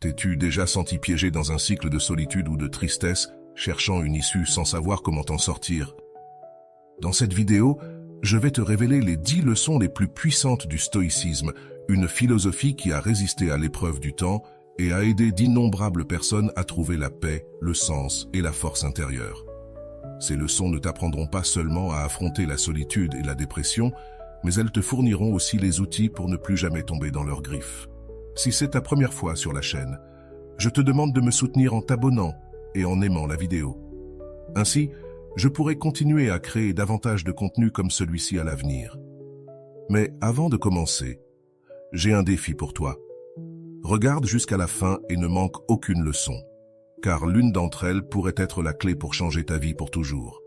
T'es-tu déjà senti piégé dans un cycle de solitude ou de tristesse, cherchant une issue sans savoir comment t'en sortir? Dans cette vidéo, je vais te révéler les 10 leçons les plus puissantes du stoïcisme, une philosophie qui a résisté à l'épreuve du temps et a aidé d'innombrables personnes à trouver la paix, le sens et la force intérieure. Ces leçons ne t'apprendront pas seulement à affronter la solitude et la dépression, mais elles te fourniront aussi les outils pour ne plus jamais tomber dans leurs griffes. Si c'est ta première fois sur la chaîne, je te demande de me soutenir en t'abonnant et en aimant la vidéo. Ainsi, je pourrai continuer à créer davantage de contenu comme celui-ci à l'avenir. Mais avant de commencer, j'ai un défi pour toi. Regarde jusqu'à la fin et ne manque aucune leçon, car l'une d'entre elles pourrait être la clé pour changer ta vie pour toujours.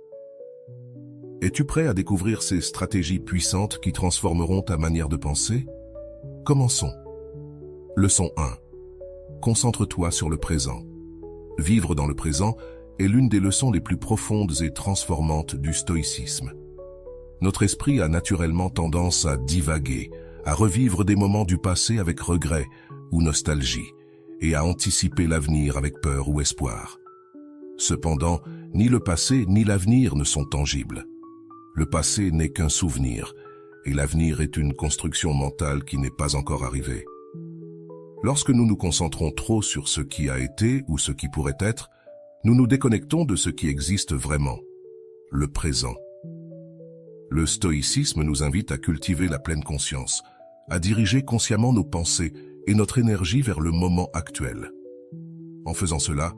Es-tu prêt à découvrir ces stratégies puissantes qui transformeront ta manière de penser? Commençons. Leçon 1. Concentre-toi sur le présent. Vivre dans le présent est l'une des leçons les plus profondes et transformantes du stoïcisme. Notre esprit a naturellement tendance à divaguer, à revivre des moments du passé avec regret ou nostalgie, et à anticiper l'avenir avec peur ou espoir. Cependant, ni le passé ni l'avenir ne sont tangibles. Le passé n'est qu'un souvenir, et l'avenir est une construction mentale qui n'est pas encore arrivée. Lorsque nous nous concentrons trop sur ce qui a été ou ce qui pourrait être, nous nous déconnectons de ce qui existe vraiment, le présent. Le stoïcisme nous invite à cultiver la pleine conscience, à diriger consciemment nos pensées et notre énergie vers le moment actuel. En faisant cela,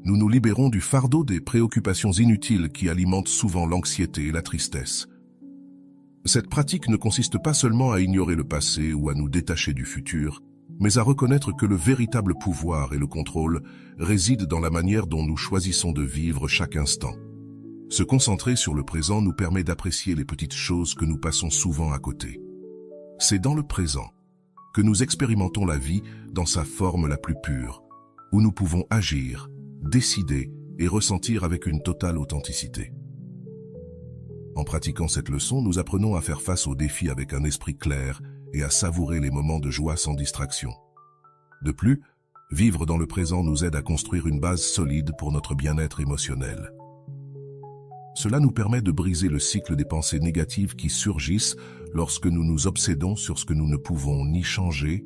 nous nous libérons du fardeau des préoccupations inutiles qui alimentent souvent l'anxiété et la tristesse. Cette pratique ne consiste pas seulement à ignorer le passé ou à nous détacher du futur, mais à reconnaître que le véritable pouvoir et le contrôle résident dans la manière dont nous choisissons de vivre chaque instant. Se concentrer sur le présent nous permet d'apprécier les petites choses que nous passons souvent à côté. C'est dans le présent que nous expérimentons la vie dans sa forme la plus pure, où nous pouvons agir, décider et ressentir avec une totale authenticité. En pratiquant cette leçon, nous apprenons à faire face aux défis avec un esprit clair et à savourer les moments de joie sans distraction. De plus, vivre dans le présent nous aide à construire une base solide pour notre bien-être émotionnel. Cela nous permet de briser le cycle des pensées négatives qui surgissent lorsque nous nous obsédons sur ce que nous ne pouvons ni changer,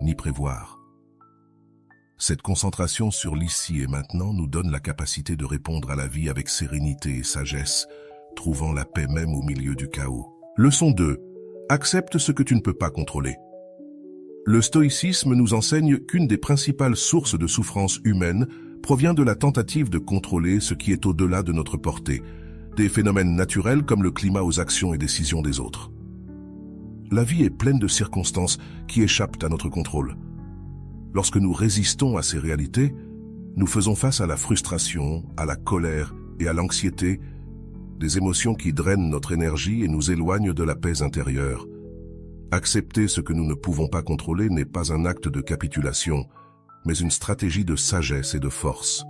ni prévoir. Cette concentration sur l'ici et maintenant nous donne la capacité de répondre à la vie avec sérénité et sagesse, trouvant la paix même au milieu du chaos. Leçon 2. Accepte ce que tu ne peux pas contrôler. Le stoïcisme nous enseigne qu'une des principales sources de souffrance humaine provient de la tentative de contrôler ce qui est au-delà de notre portée, des phénomènes naturels comme le climat aux actions et décisions des autres. La vie est pleine de circonstances qui échappent à notre contrôle. Lorsque nous résistons à ces réalités, nous faisons face à la frustration, à la colère et à l'anxiété, des émotions qui drainent notre énergie et nous éloignent de la paix intérieure. Accepter ce que nous ne pouvons pas contrôler n'est pas un acte de capitulation, mais une stratégie de sagesse et de force.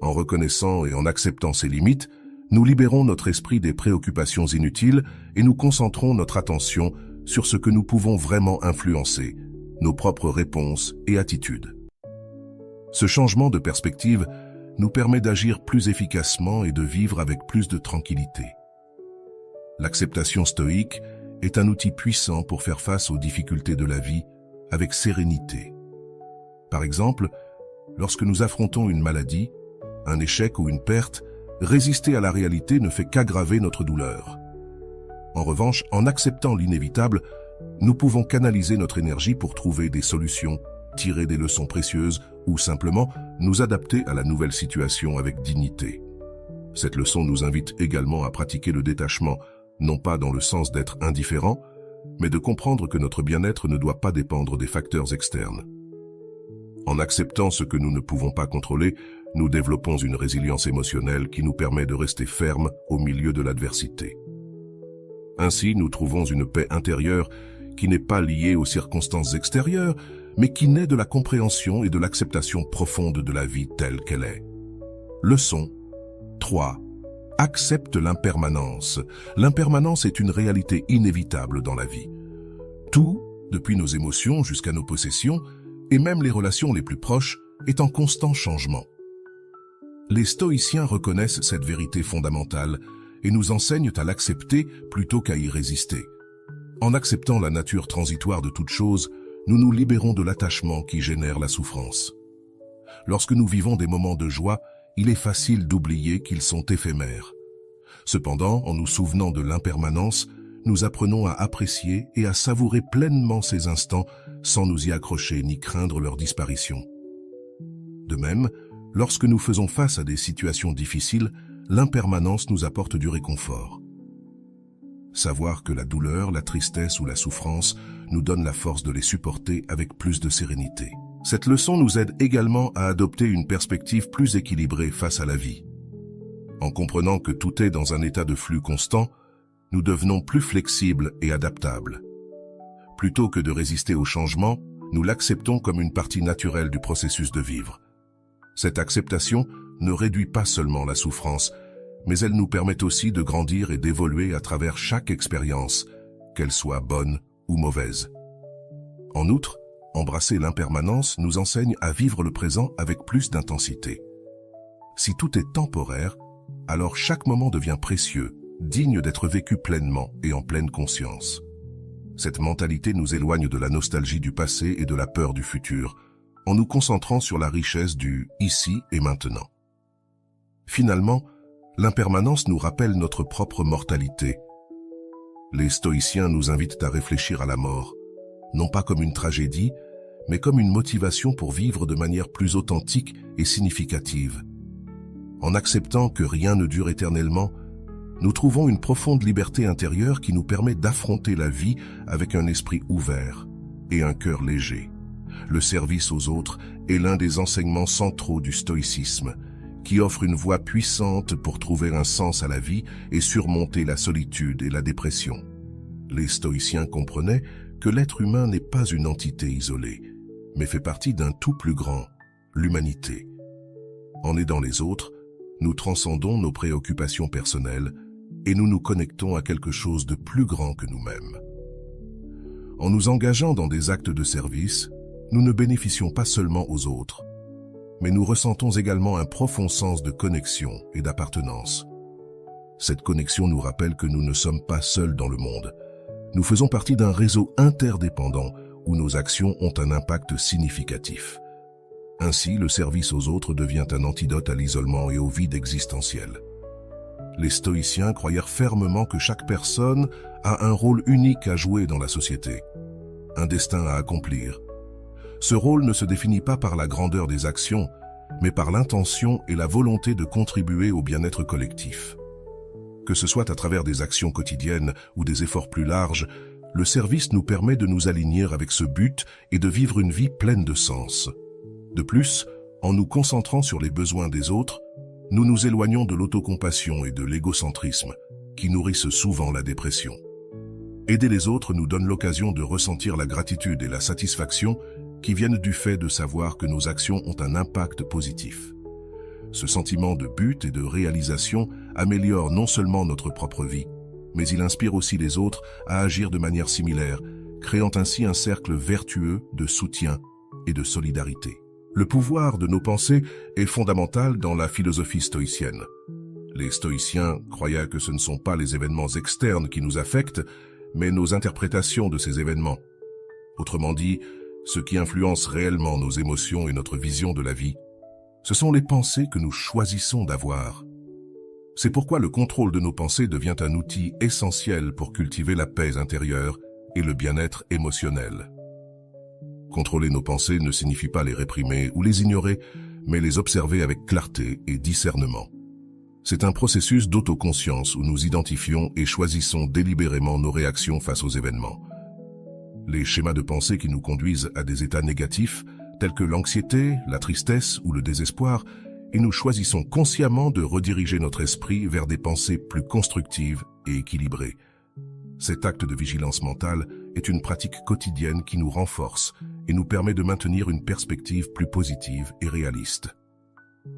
En reconnaissant et en acceptant ces limites, nous libérons notre esprit des préoccupations inutiles et nous concentrons notre attention sur ce que nous pouvons vraiment influencer, nos propres réponses et attitudes. Ce changement de perspective nous permet d'agir plus efficacement et de vivre avec plus de tranquillité. L'acceptation stoïque est un outil puissant pour faire face aux difficultés de la vie avec sérénité. Par exemple, lorsque nous affrontons une maladie, un échec ou une perte, résister à la réalité ne fait qu'aggraver notre douleur. En revanche, en acceptant l'inévitable, nous pouvons canaliser notre énergie pour trouver des solutions, tirer des leçons précieuses ou simplement nous adapter à la nouvelle situation avec dignité. Cette leçon nous invite également à pratiquer le détachement, non pas dans le sens d'être indifférent, mais de comprendre que notre bien-être ne doit pas dépendre des facteurs externes. En acceptant ce que nous ne pouvons pas contrôler, nous développons une résilience émotionnelle qui nous permet de rester fermes au milieu de l'adversité. Ainsi, nous trouvons une paix intérieure qui n'est pas liée aux circonstances extérieures, mais qui naît de la compréhension et de l'acceptation profonde de la vie telle qu'elle est. Leçon 3. Accepte l'impermanence. L'impermanence est une réalité inévitable dans la vie. Tout, depuis nos émotions jusqu'à nos possessions, et même les relations les plus proches est en constant changement. Les stoïciens reconnaissent cette vérité fondamentale et nous enseignent à l'accepter plutôt qu'à y résister. En acceptant la nature transitoire de toute chose, nous nous libérons de l'attachement qui génère la souffrance. Lorsque nous vivons des moments de joie, il est facile d'oublier qu'ils sont éphémères. Cependant, en nous souvenant de l'impermanence, nous apprenons à apprécier et à savourer pleinement ces instants sans nous y accrocher ni craindre leur disparition. De même, lorsque nous faisons face à des situations difficiles, l'impermanence nous apporte du réconfort. Savoir que la douleur, la tristesse ou la souffrance nous donne la force de les supporter avec plus de sérénité. Cette leçon nous aide également à adopter une perspective plus équilibrée face à la vie. En comprenant que tout est dans un état de flux constant, nous devenons plus flexibles et adaptables. Plutôt que de résister au changement, nous l'acceptons comme une partie naturelle du processus de vivre. Cette acceptation ne réduit pas seulement la souffrance, mais elle nous permet aussi de grandir et d'évoluer à travers chaque expérience, qu'elle soit bonne ou mauvaise. En outre, embrasser l'impermanence nous enseigne à vivre le présent avec plus d'intensité. Si tout est temporaire, alors chaque moment devient précieux, digne d'être vécu pleinement et en pleine conscience. Cette mentalité nous éloigne de la nostalgie du passé et de la peur du futur, en nous concentrant sur la richesse du ici et maintenant. Finalement, l'impermanence nous rappelle notre propre mortalité. Les stoïciens nous invitent à réfléchir à la mort, non pas comme une tragédie, mais comme une motivation pour vivre de manière plus authentique et significative. En acceptant que rien ne dure éternellement, nous trouvons une profonde liberté intérieure qui nous permet d'affronter la vie avec un esprit ouvert et un cœur léger. Le service aux autres est l'un des enseignements centraux du stoïcisme, qui offre une voie puissante pour trouver un sens à la vie et surmonter la solitude et la dépression. Les stoïciens comprenaient que l'être humain n'est pas une entité isolée, mais fait partie d'un tout plus grand, l'humanité. En aidant les autres, nous transcendons nos préoccupations personnelles et nous nous connectons à quelque chose de plus grand que nous-mêmes. En nous engageant dans des actes de service, nous ne bénéficions pas seulement aux autres, mais nous ressentons également un profond sens de connexion et d'appartenance. Cette connexion nous rappelle que nous ne sommes pas seuls dans le monde. Nous faisons partie d'un réseau interdépendant où nos actions ont un impact significatif. Ainsi, le service aux autres devient un antidote à l'isolement et au vide existentiel. Les stoïciens croyèrent fermement que chaque personne a un rôle unique à jouer dans la société, un destin à accomplir. Ce rôle ne se définit pas par la grandeur des actions, mais par l'intention et la volonté de contribuer au bien-être collectif. Que ce soit à travers des actions quotidiennes ou des efforts plus larges, le service nous permet de nous aligner avec ce but et de vivre une vie pleine de sens. De plus, en nous concentrant sur les besoins des autres, nous nous éloignons de l'autocompassion et de l'égocentrisme, qui nourrissent souvent la dépression. Aider les autres nous donne l'occasion de ressentir la gratitude et la satisfaction qui viennent du fait de savoir que nos actions ont un impact positif. Ce sentiment de but et de réalisation améliore non seulement notre propre vie, mais il inspire aussi les autres à agir de manière similaire, créant ainsi un cercle vertueux de soutien et de solidarité. Le pouvoir de nos pensées est fondamental dans la philosophie stoïcienne. Les stoïciens croyaient que ce ne sont pas les événements externes qui nous affectent, mais nos interprétations de ces événements. Autrement dit, ce qui influence réellement nos émotions et notre vision de la vie, ce sont les pensées que nous choisissons d'avoir. C'est pourquoi le contrôle de nos pensées devient un outil essentiel pour cultiver la paix intérieure et le bien-être émotionnel. Contrôler nos pensées ne signifie pas les réprimer ou les ignorer, mais les observer avec clarté et discernement. C'est un processus d'autoconscience où nous identifions et choisissons délibérément nos réactions face aux événements. Les schémas de pensée qui nous conduisent à des états négatifs, tels que l'anxiété, la tristesse ou le désespoir, et nous choisissons consciemment de rediriger notre esprit vers des pensées plus constructives et équilibrées. Cet acte de vigilance mentale est une pratique quotidienne qui nous renforce et nous permet de maintenir une perspective plus positive et réaliste.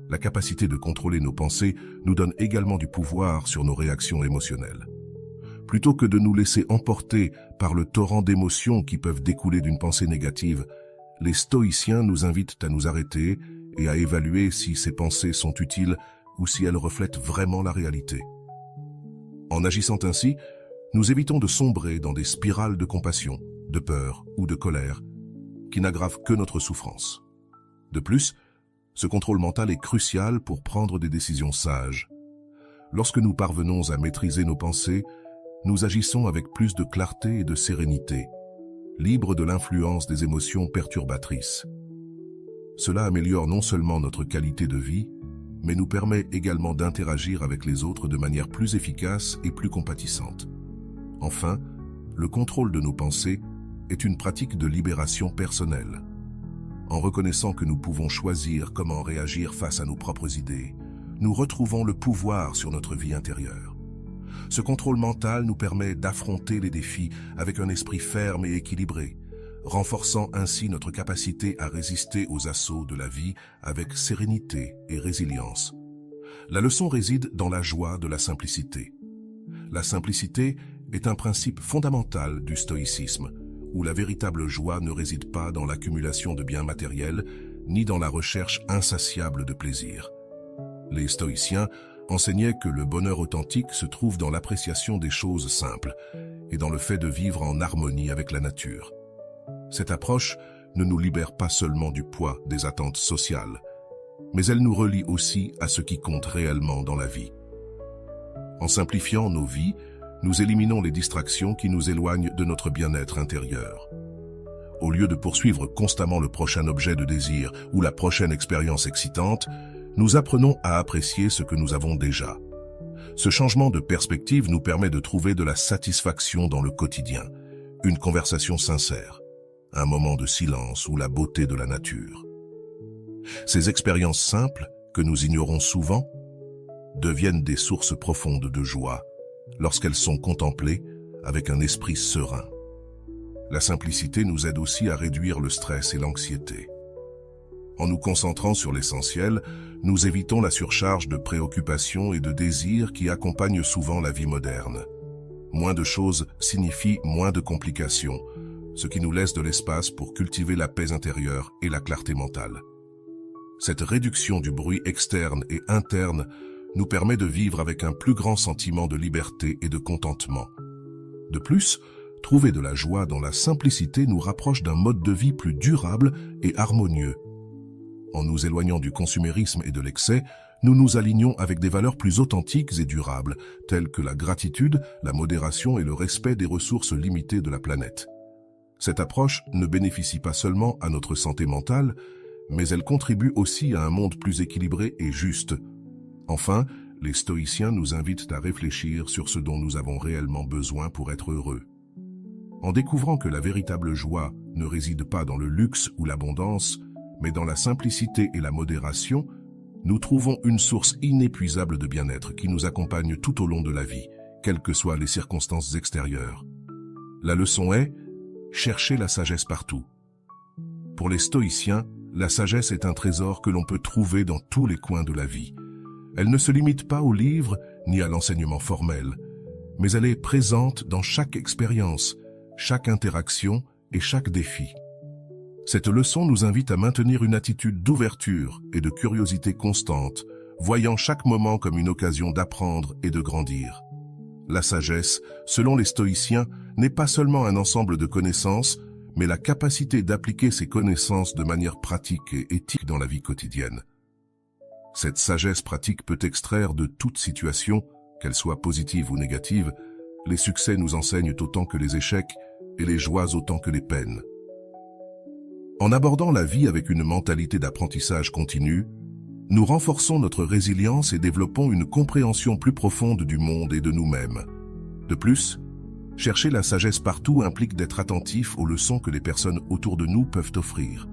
La capacité de contrôler nos pensées nous donne également du pouvoir sur nos réactions émotionnelles. Plutôt que de nous laisser emporter par le torrent d'émotions qui peuvent découler d'une pensée négative, les stoïciens nous invitent à nous arrêter et à évaluer si ces pensées sont utiles ou si elles reflètent vraiment la réalité. En agissant ainsi, nous évitons de sombrer dans des spirales de compassion, de peur ou de colère qui n'aggravent que notre souffrance. De plus, ce contrôle mental est crucial pour prendre des décisions sages. Lorsque nous parvenons à maîtriser nos pensées, nous agissons avec plus de clarté et de sérénité, libres de l'influence des émotions perturbatrices. Cela améliore non seulement notre qualité de vie, mais nous permet également d'interagir avec les autres de manière plus efficace et plus compatissante. Enfin, le contrôle de nos pensées est une pratique de libération personnelle. En reconnaissant que nous pouvons choisir comment réagir face à nos propres idées, nous retrouvons le pouvoir sur notre vie intérieure. Ce contrôle mental nous permet d'affronter les défis avec un esprit ferme et équilibré, renforçant ainsi notre capacité à résister aux assauts de la vie avec sérénité et résilience. La leçon réside dans la joie de la simplicité. La simplicité est un principe fondamental du stoïcisme, où la véritable joie ne réside pas dans l'accumulation de biens matériels, ni dans la recherche insatiable de plaisir. Les stoïciens enseignaient que le bonheur authentique se trouve dans l'appréciation des choses simples et dans le fait de vivre en harmonie avec la nature. Cette approche ne nous libère pas seulement du poids des attentes sociales, mais elle nous relie aussi à ce qui compte réellement dans la vie. En simplifiant nos vies, nous éliminons les distractions qui nous éloignent de notre bien-être intérieur. Au lieu de poursuivre constamment le prochain objet de désir ou la prochaine expérience excitante, nous apprenons à apprécier ce que nous avons déjà. Ce changement de perspective nous permet de trouver de la satisfaction dans le quotidien, une conversation sincère, un moment de silence ou la beauté de la nature. Ces expériences simples, que nous ignorons souvent, deviennent des sources profondes de joie lorsqu'elles sont contemplées avec un esprit serein. La simplicité nous aide aussi à réduire le stress et l'anxiété. En nous concentrant sur l'essentiel, nous évitons la surcharge de préoccupations et de désirs qui accompagnent souvent la vie moderne. Moins de choses signifie moins de complications, ce qui nous laisse de l'espace pour cultiver la paix intérieure et la clarté mentale. Cette réduction du bruit externe et interne nous permet de vivre avec un plus grand sentiment de liberté et de contentement. De plus, trouver de la joie dans la simplicité nous rapproche d'un mode de vie plus durable et harmonieux. En nous éloignant du consumérisme et de l'excès, nous nous alignons avec des valeurs plus authentiques et durables, telles que la gratitude, la modération et le respect des ressources limitées de la planète. Cette approche ne bénéficie pas seulement à notre santé mentale, mais elle contribue aussi à un monde plus équilibré et juste. Enfin, les stoïciens nous invitent à réfléchir sur ce dont nous avons réellement besoin pour être heureux. En découvrant que la véritable joie ne réside pas dans le luxe ou l'abondance, mais dans la simplicité et la modération, nous trouvons une source inépuisable de bien-être qui nous accompagne tout au long de la vie, quelles que soient les circonstances extérieures. La leçon est « chercher la sagesse partout ». Pour les stoïciens, la sagesse est un trésor que l'on peut trouver dans tous les coins de la vie. Elle ne se limite pas aux livres ni à l'enseignement formel, mais elle est présente dans chaque expérience, chaque interaction et chaque défi. Cette leçon nous invite à maintenir une attitude d'ouverture et de curiosité constante, voyant chaque moment comme une occasion d'apprendre et de grandir. La sagesse, selon les stoïciens, n'est pas seulement un ensemble de connaissances, mais la capacité d'appliquer ces connaissances de manière pratique et éthique dans la vie quotidienne. Cette sagesse pratique peut extraire de toute situation, qu'elle soit positive ou négative, les succès nous enseignent autant que les échecs et les joies autant que les peines. En abordant la vie avec une mentalité d'apprentissage continu, nous renforçons notre résilience et développons une compréhension plus profonde du monde et de nous-mêmes. De plus, chercher la sagesse partout implique d'être attentif aux leçons que les personnes autour de nous peuvent offrir.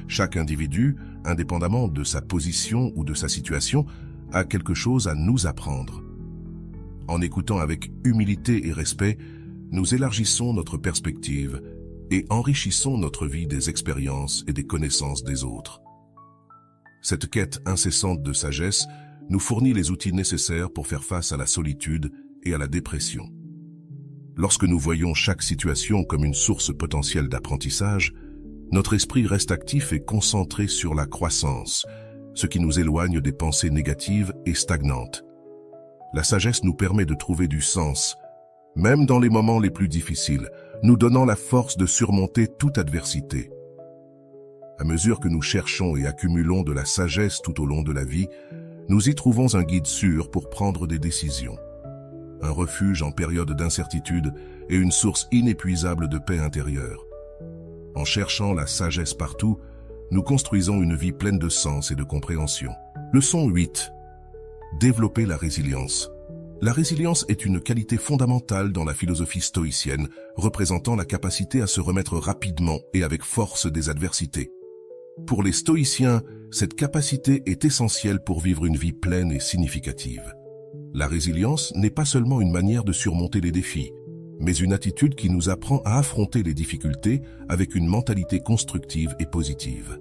Chaque individu, indépendamment de sa position ou de sa situation, a quelque chose à nous apprendre. En écoutant avec humilité et respect, nous élargissons notre perspective et enrichissons notre vie des expériences et des connaissances des autres. Cette quête incessante de sagesse nous fournit les outils nécessaires pour faire face à la solitude et à la dépression. Lorsque nous voyons chaque situation comme une source potentielle d'apprentissage, Notre esprit reste actif et concentré sur la croissance, ce qui nous éloigne des pensées négatives et stagnantes. La sagesse nous permet de trouver du sens, même dans les moments les plus difficiles, nous donnant la force de surmonter toute adversité. À mesure que nous cherchons et accumulons de la sagesse tout au long de la vie, nous y trouvons un guide sûr pour prendre des décisions, un refuge en période d'incertitude et une source inépuisable de paix intérieure. En cherchant la sagesse partout, nous construisons une vie pleine de sens et de compréhension. Leçon 8. Développer la résilience. La résilience est une qualité fondamentale dans la philosophie stoïcienne, représentant la capacité à se remettre rapidement et avec force des adversités. Pour les stoïciens, cette capacité est essentielle pour vivre une vie pleine et significative. La résilience n'est pas seulement une manière de surmonter les défis, mais une attitude qui nous apprend à affronter les difficultés avec une mentalité constructive et positive.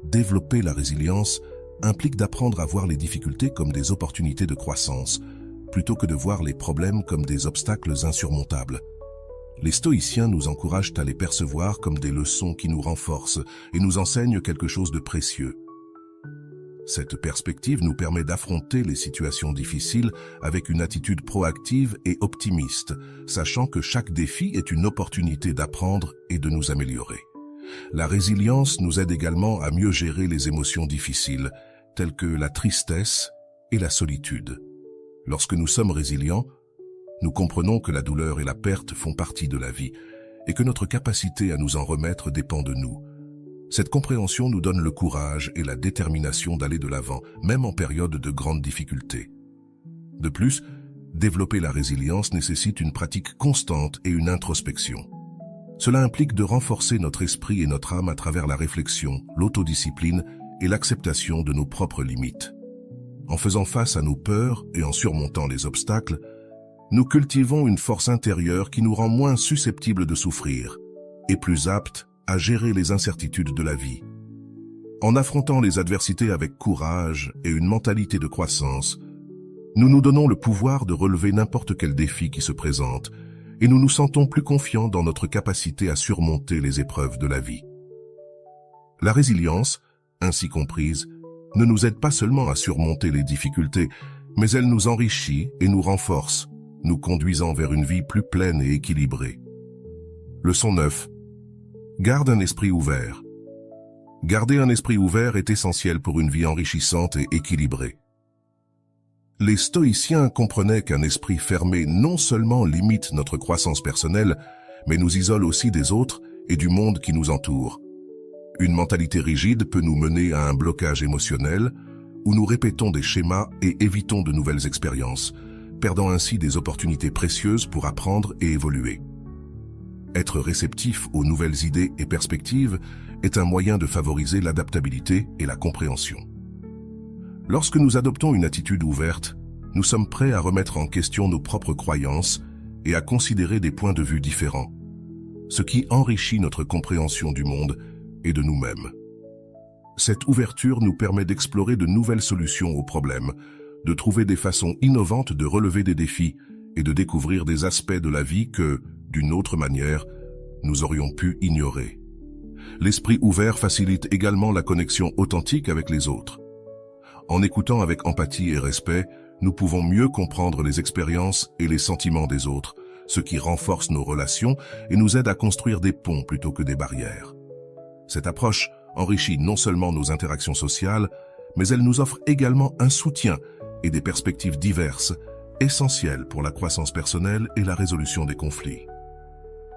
Développer la résilience implique d'apprendre à voir les difficultés comme des opportunités de croissance, plutôt que de voir les problèmes comme des obstacles insurmontables. Les stoïciens nous encouragent à les percevoir comme des leçons qui nous renforcent et nous enseignent quelque chose de précieux. Cette perspective nous permet d'affronter les situations difficiles avec une attitude proactive et optimiste, sachant que chaque défi est une opportunité d'apprendre et de nous améliorer. La résilience nous aide également à mieux gérer les émotions difficiles, telles que la tristesse et la solitude. Lorsque nous sommes résilients, nous comprenons que la douleur et la perte font partie de la vie et que notre capacité à nous en remettre dépend de nous. Cette compréhension nous donne le courage et la détermination d'aller de l'avant, même en période de grandes difficultés. De plus, développer la résilience nécessite une pratique constante et une introspection. Cela implique de renforcer notre esprit et notre âme à travers la réflexion, l'autodiscipline et l'acceptation de nos propres limites. En faisant face à nos peurs et en surmontant les obstacles, nous cultivons une force intérieure qui nous rend moins susceptibles de souffrir et plus aptes à gérer les incertitudes de la vie. En affrontant les adversités avec courage et une mentalité de croissance, nous nous donnons le pouvoir de relever n'importe quel défi qui se présente et nous nous sentons plus confiants dans notre capacité à surmonter les épreuves de la vie. La résilience, ainsi comprise, ne nous aide pas seulement à surmonter les difficultés, mais elle nous enrichit et nous renforce, nous conduisant vers une vie plus pleine et équilibrée. Leçon 9. Garde un esprit ouvert. Garder un esprit ouvert est essentiel pour une vie enrichissante et équilibrée. Les stoïciens comprenaient qu'un esprit fermé non seulement limite notre croissance personnelle, mais nous isole aussi des autres et du monde qui nous entoure. Une mentalité rigide peut nous mener à un blocage émotionnel, où nous répétons des schémas et évitons de nouvelles expériences, perdant ainsi des opportunités précieuses pour apprendre et évoluer. Être réceptif aux nouvelles idées et perspectives est un moyen de favoriser l'adaptabilité et la compréhension. Lorsque nous adoptons une attitude ouverte, nous sommes prêts à remettre en question nos propres croyances et à considérer des points de vue différents, ce qui enrichit notre compréhension du monde et de nous-mêmes. Cette ouverture nous permet d'explorer de nouvelles solutions aux problèmes, de trouver des façons innovantes de relever des défis et de découvrir des aspects de la vie que, d'une autre manière, nous aurions pu ignorer. L'esprit ouvert facilite également la connexion authentique avec les autres. En écoutant avec empathie et respect, nous pouvons mieux comprendre les expériences et les sentiments des autres, ce qui renforce nos relations et nous aide à construire des ponts plutôt que des barrières. Cette approche enrichit non seulement nos interactions sociales, mais elle nous offre également un soutien et des perspectives diverses, essentielles pour la croissance personnelle et la résolution des conflits.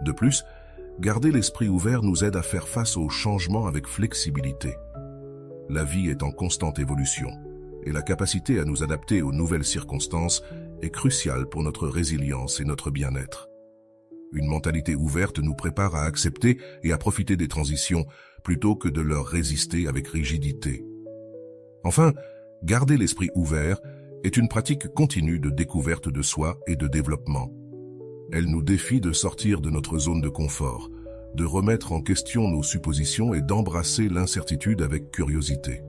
De plus, garder l'esprit ouvert nous aide à faire face aux changements avec flexibilité. La vie est en constante évolution, et la capacité à nous adapter aux nouvelles circonstances est cruciale pour notre résilience et notre bien-être. Une mentalité ouverte nous prépare à accepter et à profiter des transitions plutôt que de leur résister avec rigidité. Enfin, garder l'esprit ouvert est une pratique continue de découverte de soi et de développement. Elle nous défie de sortir de notre zone de confort, de remettre en question nos suppositions et d'embrasser l'incertitude avec curiosité.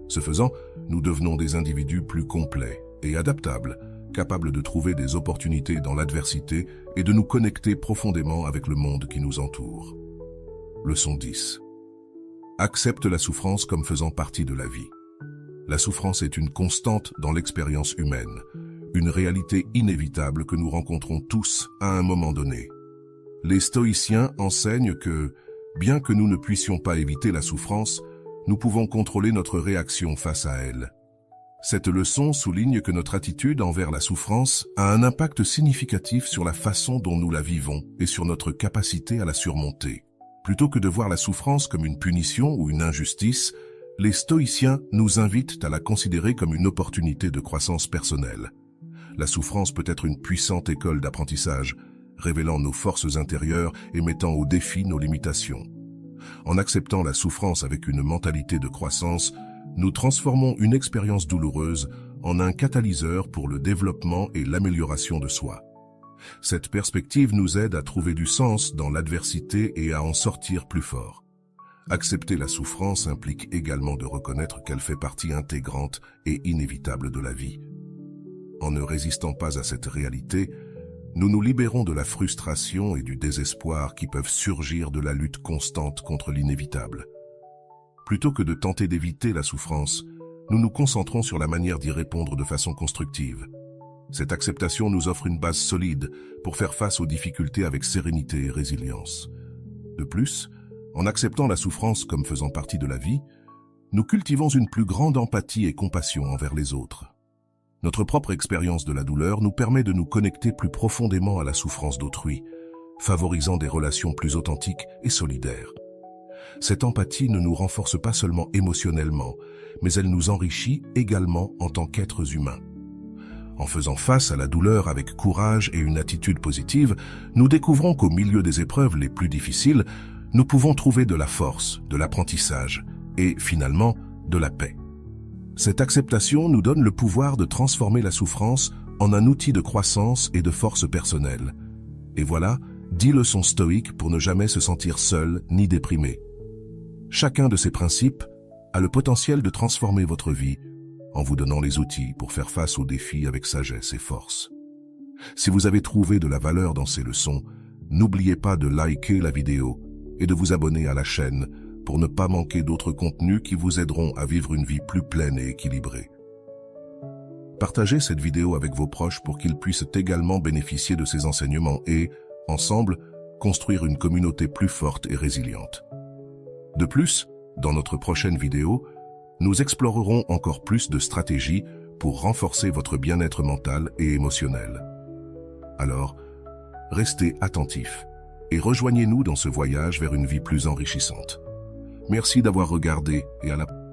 Ce faisant, nous devenons des individus plus complets et adaptables, capables de trouver des opportunités dans l'adversité et de nous connecter profondément avec le monde qui nous entoure. Leçon 10. Accepte la souffrance comme faisant partie de la vie. La souffrance est une constante dans l'expérience humaine, une réalité inévitable que nous rencontrons tous à un moment donné. Les stoïciens enseignent que, bien que nous ne puissions pas éviter la souffrance, nous pouvons contrôler notre réaction face à elle. Cette leçon souligne que notre attitude envers la souffrance a un impact significatif sur la façon dont nous la vivons et sur notre capacité à la surmonter. Plutôt que de voir la souffrance comme une punition ou une injustice, les stoïciens nous invitent à la considérer comme une opportunité de croissance personnelle. La souffrance peut être une puissante école d'apprentissage, révélant nos forces intérieures et mettant au défi nos limitations. En acceptant la souffrance avec une mentalité de croissance, nous transformons une expérience douloureuse en un catalyseur pour le développement et l'amélioration de soi. Cette perspective nous aide à trouver du sens dans l'adversité et à en sortir plus fort. Accepter la souffrance implique également de reconnaître qu'elle fait partie intégrante et inévitable de la vie. En ne résistant pas à cette réalité, nous nous libérons de la frustration et du désespoir qui peuvent surgir de la lutte constante contre l'inévitable. Plutôt que de tenter d'éviter la souffrance, nous nous concentrons sur la manière d'y répondre de façon constructive. Cette acceptation nous offre une base solide pour faire face aux difficultés avec sérénité et résilience. De plus, en acceptant la souffrance comme faisant partie de la vie, nous cultivons une plus grande empathie et compassion envers les autres. Notre propre expérience de la douleur nous permet de nous connecter plus profondément à la souffrance d'autrui, favorisant des relations plus authentiques et solidaires. Cette empathie ne nous renforce pas seulement émotionnellement, mais elle nous enrichit également en tant qu'êtres humains. En faisant face à la douleur avec courage et une attitude positive, nous découvrons qu'au milieu des épreuves les plus difficiles, nous pouvons trouver de la force, de l'apprentissage et, finalement, de la paix. Cette acceptation nous donne le pouvoir de transformer la souffrance en un outil de croissance et de force personnelle. Et voilà, 10 leçons stoïques pour ne jamais se sentir seul ni déprimé. Chacun de ces principes a le potentiel de transformer votre vie en vous donnant les outils pour faire face aux défis avec sagesse et force. Si vous avez trouvé de la valeur dans ces leçons, n'oubliez pas de liker la vidéo et de vous abonner à la chaîne pour ne pas manquer d'autres contenus qui vous aideront à vivre une vie plus pleine et équilibrée. Partagez cette vidéo avec vos proches pour qu'ils puissent également bénéficier de ces enseignements et, ensemble, construire une communauté plus forte et résiliente. De plus, dans notre prochaine vidéo, nous explorerons encore plus de stratégies pour renforcer votre bien-être mental et émotionnel. Alors, restez attentifs et rejoignez-nous dans ce voyage vers une vie plus enrichissante. Merci d'avoir regardé et à la prochaine.